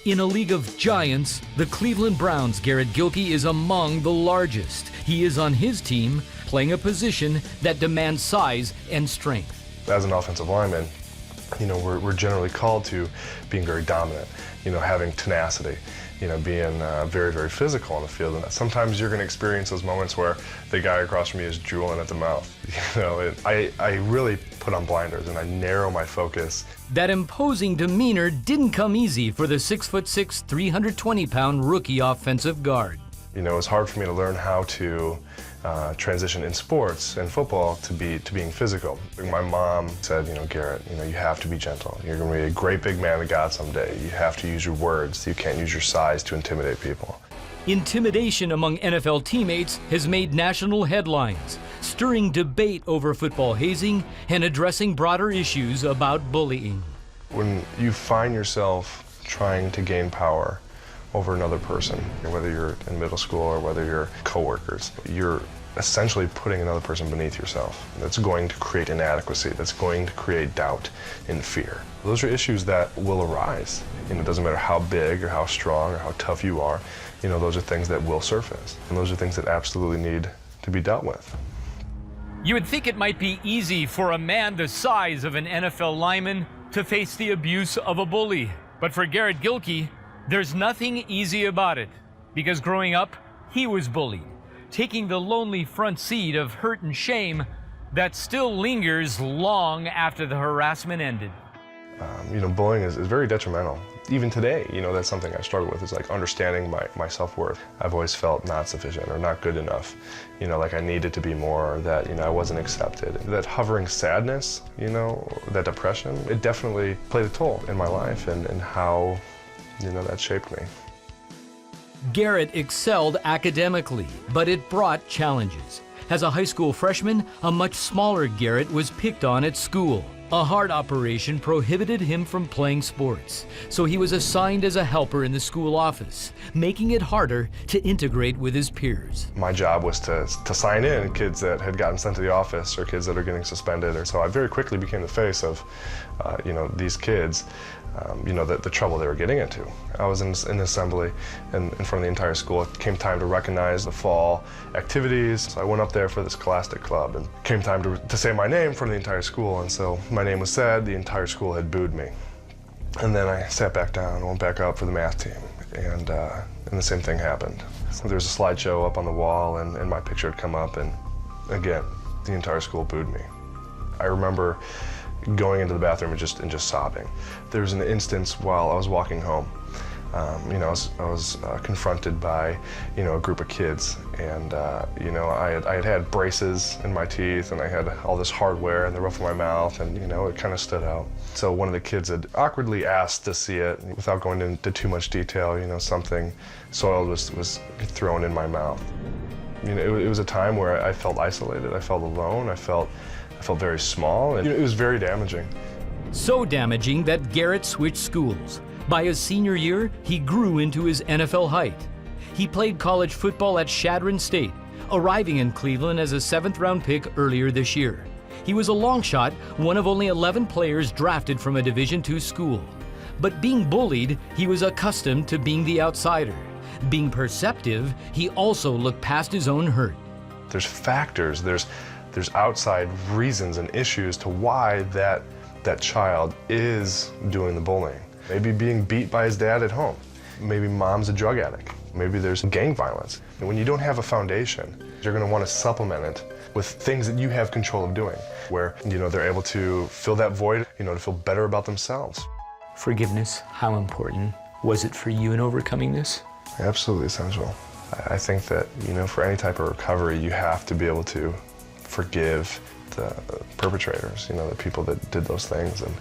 In a league of giants, the Cleveland Browns' Garrett Gilkey is among the largest. He is on his team playing a position that demands size and strength. As an offensive lineman, we're generally called to being very dominant, having tenacity, being very, very physical on the field. And sometimes you're going to experience those moments where the guy across from you is drooling at the mouth. I really put on blinders and I narrow my focus. That imposing demeanor didn't come easy for the 6'6", 320-pound rookie offensive guard. It was hard for me to learn how to transition in sports and football to being physical. My mom said, Garrett, you have to be gentle. You're going to be a great big man of God someday. You have to use your words. You can't use your size to intimidate people. Intimidation among NFL teammates has made national headlines, stirring debate over football hazing and addressing broader issues about bullying. When you find yourself trying to gain power over another person, whether you're in middle school or whether you're coworkers, you're essentially putting another person beneath yourself. That's going to create inadequacy. That's going to create doubt and fear. Those are issues that will arise. It doesn't matter how big or how strong or how tough you are. Those are things that will surface. And those are things that absolutely need to be dealt with. You would think it might be easy for a man the size of an NFL lineman to face the abuse of a bully. But for Garrett Gilkey, there's nothing easy about it, because growing up, he was bullied, taking the lonely front seat of hurt and shame that still lingers long after the harassment ended. Bullying is very detrimental. Even today, that's something I struggle with, is like understanding my self-worth. I've always felt not sufficient or not good enough, like I needed to be more, or that, I wasn't accepted. That hovering sadness, that depression, it definitely played a toll in my life and how that shaped me. Garrett excelled academically, but it brought challenges. As a high school freshman, a much smaller Garrett was picked on at school. A heart operation prohibited him from playing sports, so he was assigned as a helper in the school office, making it harder to integrate with his peers. My job was to sign in kids that had gotten sent to the office or kids that are getting suspended. So I very quickly became the face of, these kids, the trouble they were getting into. I was in assembly in front of the entire school. It came time to recognize the fall activities. So I went up there for the Scholastic Club, and it came time to say my name in front of the entire school. And so my name was said, the entire school had booed me. And then I sat back down and went back up for the math team, and the same thing happened. So there was a slideshow up on the wall, and my picture had come up, and again, the entire school booed me. I remember going into the bathroom and just sobbing. There was an instance while I was walking home. I was confronted by, a group of kids, and I had braces in my teeth, and I had all this hardware in the roof of my mouth, and it kind of stood out. So one of the kids had awkwardly asked to see it, without going into too much detail. Something soiled was thrown in my mouth. It was a time where I felt isolated. I felt alone. I felt very small, and it was very damaging. So damaging that Garrett switched schools. By his senior year, he grew into his NFL height. He played college football at Shadron State, arriving in Cleveland as a 7th-round pick earlier this year. He was a long shot, one of only 11 players drafted from a Division II school. But being bullied, he was accustomed to being the outsider. Being perceptive, he also looked past his own hurt. There's factors, there's outside reasons and issues to why that child is doing the bullying. Maybe being beat by his dad at home. Maybe mom's a drug addict. Maybe there's gang violence. And when you don't have a foundation, you're going to want to supplement it with things that you have control of doing, where they're able to fill that void, to feel better about themselves. Forgiveness, how important was it for you in overcoming this? Absolutely essential. I think that, for any type of recovery, you have to be able to forgive the perpetrators, the people that did those things. And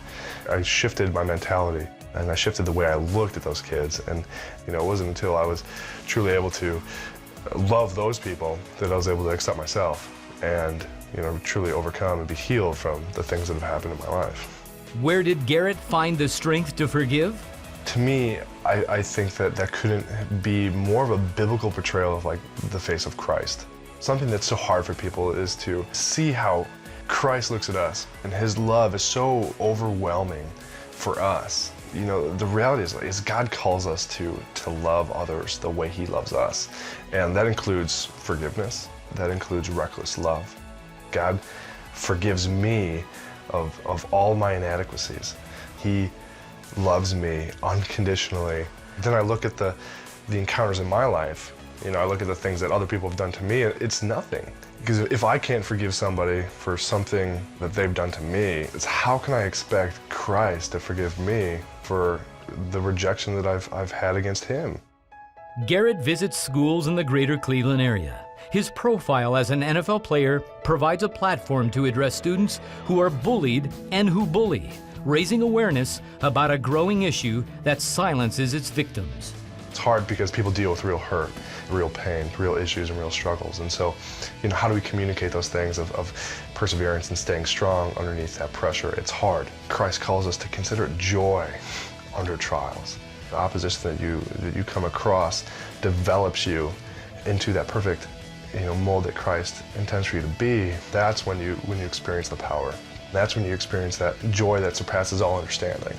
I shifted my mentality, and I shifted the way I looked at those kids. And it wasn't until I was truly able to love those people that I was able to accept myself and truly overcome and be healed from the things that have happened in my life. Where did Garrett find the strength to forgive? To me, I think that couldn't be more of a biblical portrayal of the face of Christ. Something that's so hard for people is to see how Christ looks at us, and his love is so overwhelming for us. you know, the reality is God calls us to love others the way He loves us. And that includes forgiveness. That includes reckless love. God forgives me of all my inadequacies. He loves me unconditionally. Then I look at the encounters in my life. You know, I look at the things that other people have done to me, it's nothing. Because if I can't forgive somebody for something that they've done to me, it's how can I expect Christ to forgive me for the rejection that I've had against Him? Garrett visits schools in the greater Cleveland area. His profile as an NFL player provides a platform to address students who are bullied and who bully, raising awareness about a growing issue that silences its victims. It's hard because people deal with real hurt, real pain, real issues, and real struggles. And so, you know, how do we communicate those things of perseverance and staying strong underneath that pressure? It's hard. Christ calls us to consider it joy under trials. The opposition that you come across develops you into that perfect, you know, mold that Christ intends for you to be. That's when you experience the power. That's when you experience that joy that surpasses all understanding.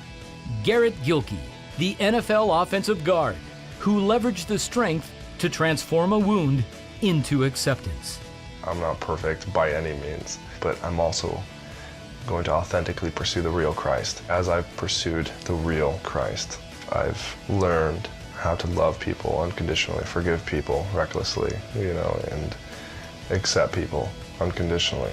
Garrett Gilkey, the NFL offensive guard, who leveraged the strength to transform a wound into acceptance. I'm not perfect by any means, but I'm also going to authentically pursue the real Christ. As I've pursued the real Christ, I've learned how to love people unconditionally, forgive people recklessly, you know, and accept people unconditionally.